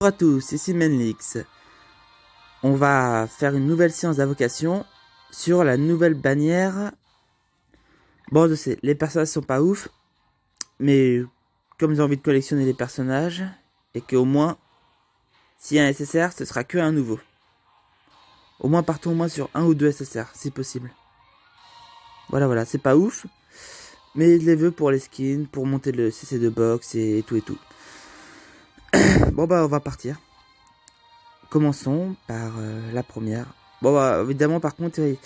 Bonjour à tous, ici Menlix. On va faire une nouvelle séance d'invocation sur la nouvelle bannière. Bon, je sais, les personnages sont pas ouf, mais comme j'ai envie de collectionner les personnages, et qu'au moins, s'il y a un SSR, ce sera que un nouveau. Au moins, partons au moins sur un ou deux SSR, si possible. Voilà, c'est pas ouf, mais je les veux pour les skins, pour monter le CC de box et tout et tout. Bon bah, on va partir. Commençons par la première. Bon bah, évidemment, par contre, il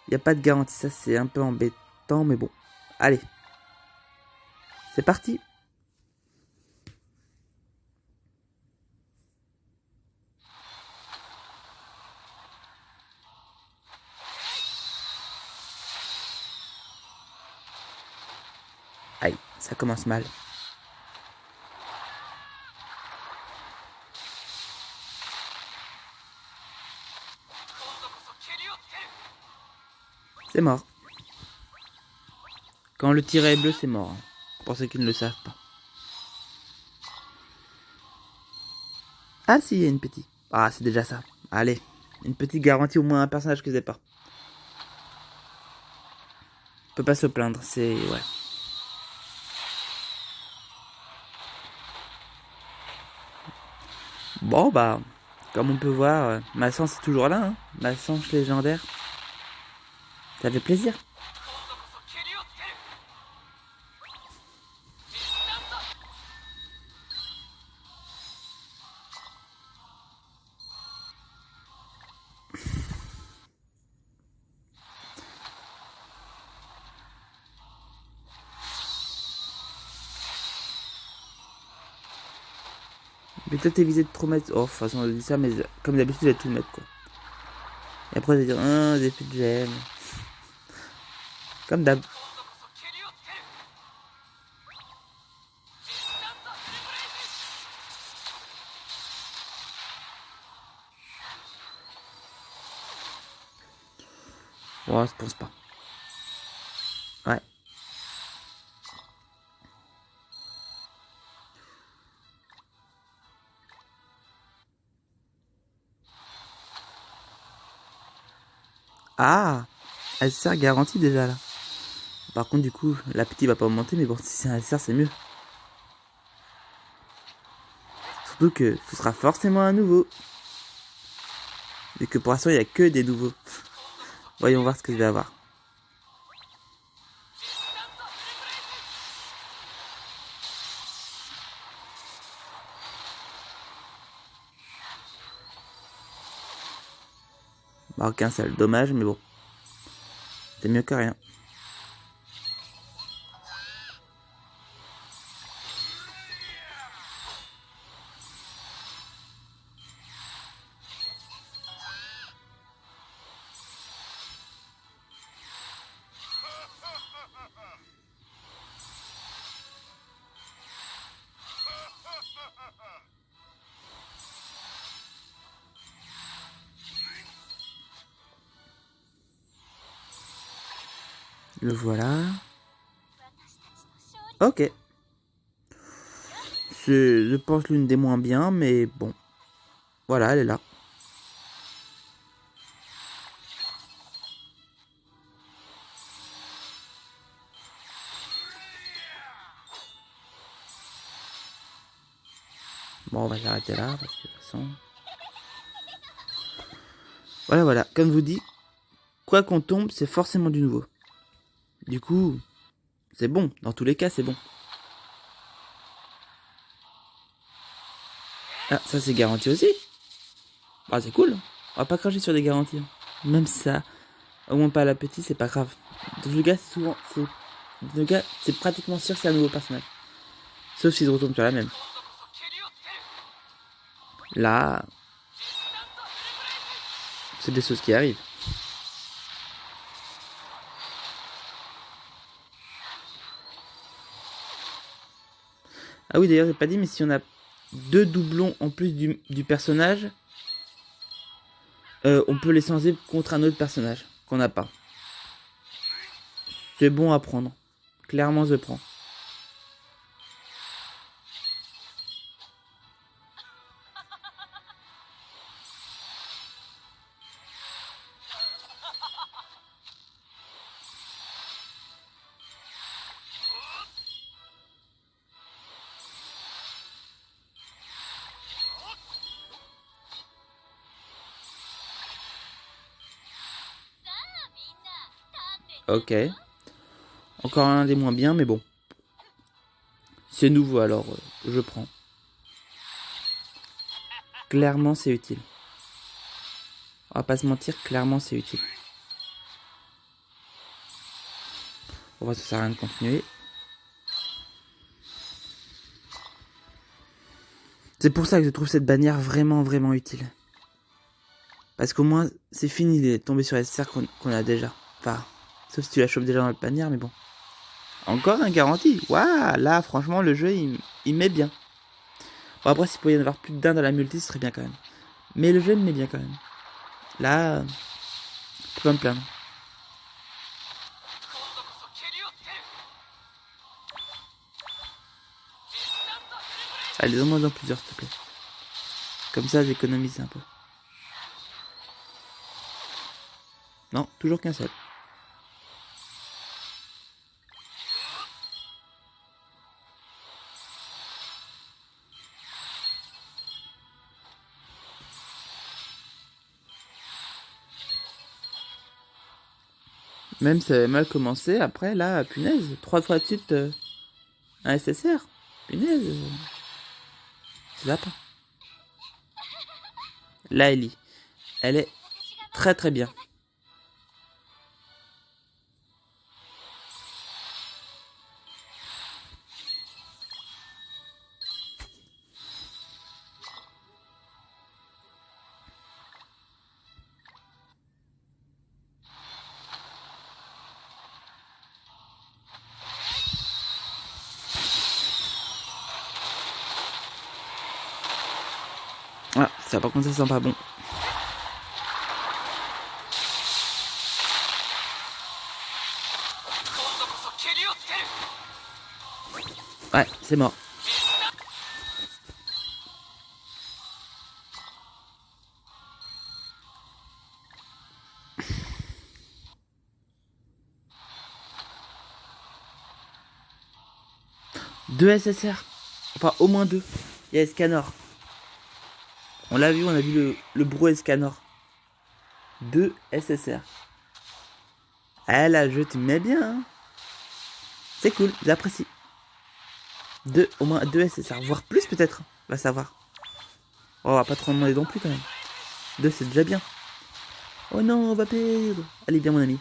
n'y a pas de garantie, ça c'est un peu embêtant, mais bon. Allez, c'est parti. Aïe, ça commence mal. C'est mort. Quand le tiret est bleu, c'est mort. Pour ceux qui ne le savent pas. Ah si, il y a une petite. Ah, c'est déjà ça. Allez, une petite garantie, au moins un personnage que j'ai pas. On peut pas se plaindre, c'est... ouais. Bon bah, comme on peut voir, ma chance est toujours là, hein. Ma chance légendaire. Ça fait plaisir. Je vais peut-être éviter de trop mettre... Oh, de toute façon, on dit ça, mais comme d'habitude, je vais tout mettre, quoi. Et après, je vais dire, j'ai plus de gemme. Comme d'hab. Oh, je pense pas. Ouais. Ah, elle sert garantie déjà, là. Par contre, du coup, l'appétit va pas augmenter, mais bon, si c'est un SR, c'est mieux. Surtout que ce sera forcément un nouveau. Vu que pour l'instant, il n'y a que des nouveaux. Voyons voir ce que je vais avoir. Bah, aucun seul. Dommage, mais bon. C'est mieux que rien. Le voilà. Ok. C'est, je pense, l'une des moins bien, mais bon. Voilà, elle est là. Bon, on va s'arrêter là, parce que de toute façon... Voilà. Comme je vous dis, quoi qu'on tombe, c'est forcément du nouveau. Du coup, c'est bon. Dans tous les cas, c'est bon. Ah, ça c'est garanti aussi. Ah, c'est cool. On va pas cracher sur des garanties. Même si ça augmente pas l'appétit, c'est pas grave. Dans le gars, souvent, c'est pratiquement sûr que c'est un nouveau personnage. Sauf s'il retombe sur la même. Là, c'est des choses qui arrivent. Ah oui, d'ailleurs, j'ai pas dit, mais si on a deux doublons en plus du personnage, on peut les changer contre un autre personnage qu'on n'a pas. C'est bon à prendre. Clairement, je prends. Ok. Encore un des moins bien, mais bon. C'est nouveau alors, je prends. Clairement, c'est utile. On va pas se mentir, clairement, c'est utile. On va, ça sert à rien de continuer. C'est pour ça que je trouve cette bannière vraiment, vraiment utile. Parce qu'au moins, c'est fini de tomber sur les SSR qu'on a déjà. Enfin, sauf si tu la chopes déjà dans le bannière, mais bon. Encore un garanti. Waouh, là, franchement, le jeu, il met bien. Bon, après, s'il pouvait y en avoir plus d'un dans la multi, ce serait bien quand même. Mais le jeu, il met bien quand même. Là, je peux pas me plaindre. Allez, donne-moi dans plusieurs, s'il te plaît. Comme ça, j'économise un peu. Non, toujours qu'un seul. Même si ça avait mal commencé, après, là, punaise, 3 fois de suite, un SSR. Punaise. C'est lapin. Là, Ellie. Elle est très très bien. Ah, ça par contre, ça sent pas bon. Ouais, c'est mort. Deux SSR. Enfin, au moins deux. Il y a Escanor. On l'a vu, on a vu le bro Escanor. Deux SSR. Ah là, je te mets bien. Hein. C'est cool, j'apprécie. Deux, au moins deux SSR. Voire plus peut-être. On va savoir. Oh, on va pas trop en demander non plus quand même. Deux, c'est déjà bien. Oh non, on va perdre. Allez, bien mon ami.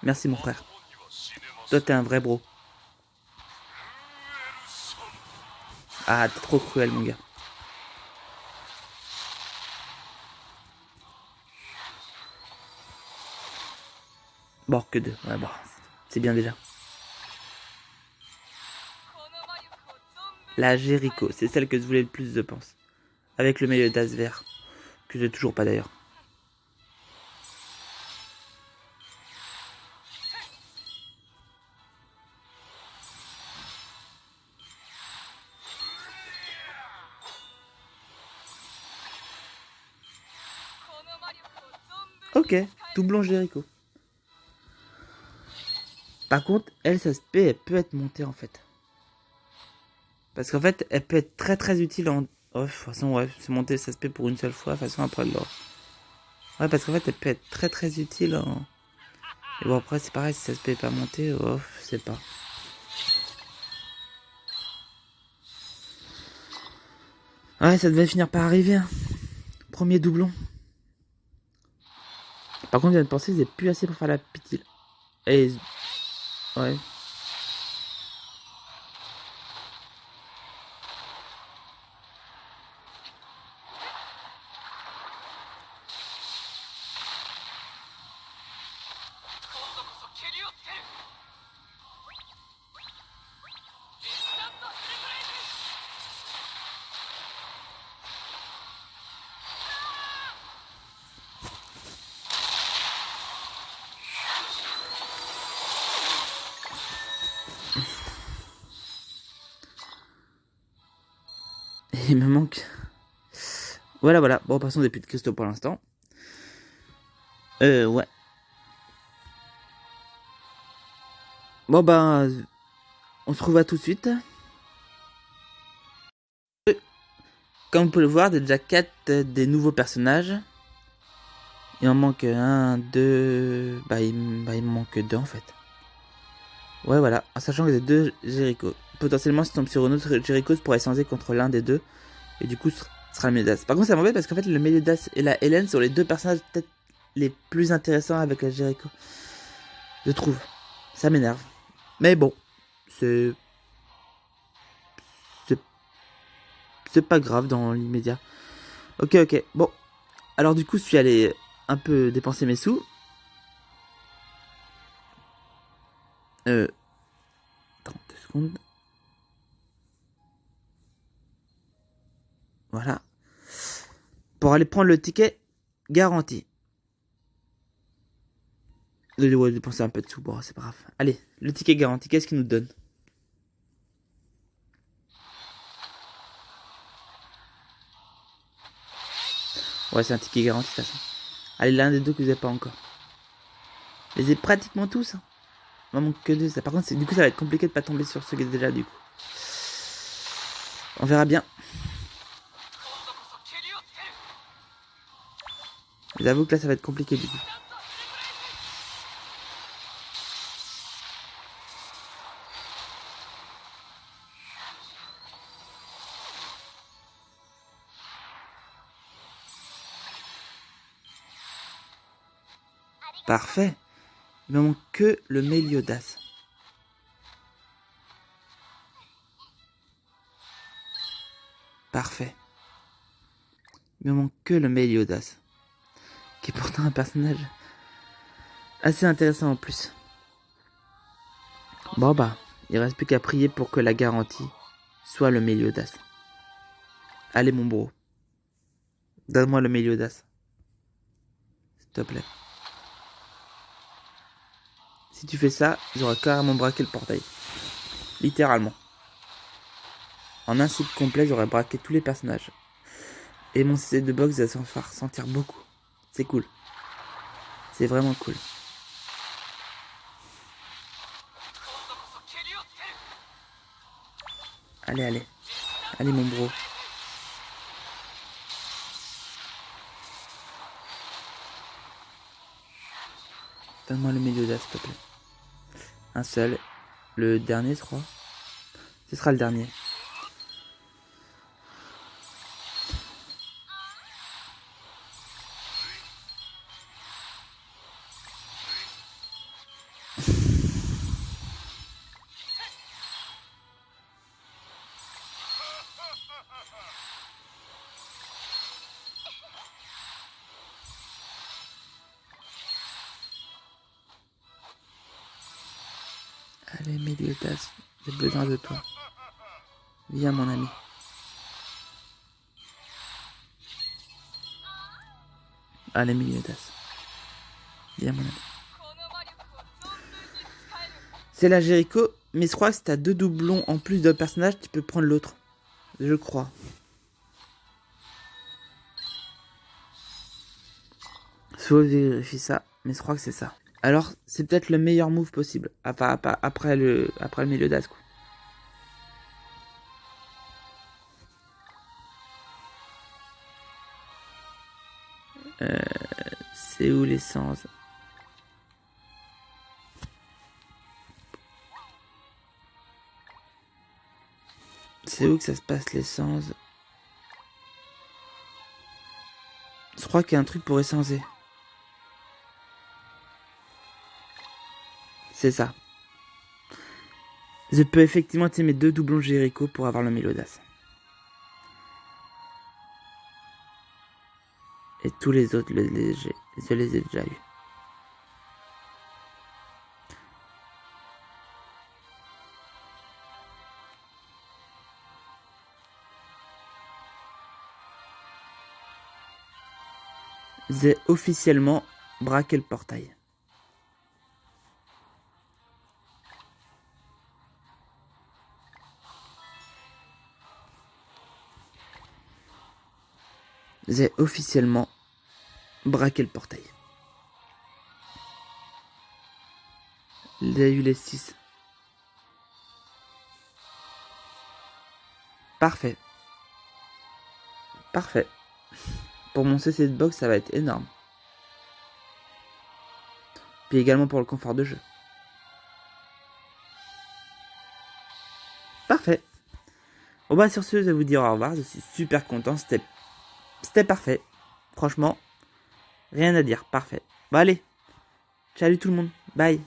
Merci mon frère. Toi, t'es un vrai bro. Ah, t'es trop cruel, mon gars. Bon, que deux. Ouais, bon. C'est bien déjà. La Jericho, c'est celle que je voulais le plus, je pense. Avec le maillot d'as vert. Que j'ai toujours pas d'ailleurs. Ok, doublon Jericho. Par contre, elle, sa SP, elle peut être montée en fait. Parce qu'en fait, elle peut être très très utile en... Oh, de toute façon, ouais, c'est monter sa SP pour une seule fois. De toute façon, après, l'or. Ouais, parce qu'en fait, elle peut être très très utile en... Et bon, après, c'est pareil, si sa SP est pas montée, oh, je sais pas. Ouais, ça devait finir par arriver. Hein. Premier doublon. Par contre, je viens de penser, ils n'avaient plus assez pour faire la petite. Et... Ouais. Et il me manque... Voilà, voilà. Bon, passons des plus de cristaux pour l'instant. Ouais. Bon, bah... On se revoit tout de suite. Comme vous pouvez le voir, il y a déjà 4 des nouveaux personnages. Il en manque un, deux... Bah, il me manque deux, en fait. Ouais, voilà. En sachant que j'ai deux Jericho. Potentiellement, si tu tombes sur une autre Jericho, tu pourrais échanger contre l'un des deux. Et du coup, ce sera le Meliodas. Par contre, ça m'embête parce qu'en fait, le Meliodas et la Hélène sont les deux personnages peut-être les plus intéressants avec la Jericho. Je trouve. Ça m'énerve. Mais bon, c'est c'est c'est pas grave dans l'immédiat. Ok, ok. Bon. Alors du coup, je suis allé un peu dépenser mes sous. Euh... 30 secondes. Voilà. Pour aller prendre le ticket garanti. Ouais, dépenser un peu de sous, bon, c'est pas grave. Allez, le ticket garanti, qu'est-ce qu'il nous donne? Ouais, c'est un ticket garanti, de toute façon. Allez, l'un des deux que vous n'avez pas encore. Je les ai pratiquement tous. Hein. Il m'en manque que deux. Ça. Par contre, du coup, ça va être compliqué de pas tomber sur ceux qui étaient déjà, du coup. On verra bien. J'avoue que là, ça va être compliqué, du coup. Parfait. Il me manque que le Meliodas. Parfait. Il me manque que le Meliodas. Qui est pourtant un personnage assez intéressant en plus. Bon bah, il reste plus qu'à prier pour que la garantie soit le Meliodas. Allez mon bro. Donne-moi le Meliodas. S'il te plaît. Si tu fais ça, j'aurais carrément braqué le portail. Littéralement. En un cycle complet, j'aurais braqué tous les personnages. Et mon CC de box va s'en faire sentir beaucoup. C'est cool. C'est vraiment cool. Allez, allez. Allez mon bro. Donne-moi le Meliodas, s'il te plaît. Un seul. Le dernier, je crois. Ce sera le dernier. Allez, Meliodas, j'ai besoin de toi. Viens, mon ami. Allez, Meliodas. Viens, mon ami. C'est la Jericho, mais je crois que si t'as deux doublons en plus de personnage, tu peux prendre l'autre. Je crois. Faut vérifier ça, mais je crois que c'est ça. Alors, c'est peut-être le meilleur move possible. Enfin, après le Meliodas, quoi. C'est où l'essence? C'est où que ça se passe l'essence? Je crois qu'il y a un truc pour essencer. C'est ça. Je peux effectivement mes deux doublons Jericho pour avoir le Meliodas. Et tous les autres, je les ai déjà eus. J'ai officiellement braqué le portail. J'ai officiellement braqué le portail. J'ai eu les 6. Parfait. Parfait. Pour mon CC de box, ça va être énorme. Puis également pour le confort de jeu. Parfait. Bon bah sur ce, je vais vous dire au revoir. Je suis super content. C'était parfait. Franchement, rien à dire. Parfait. Bon allez. Salut tout le monde. Bye.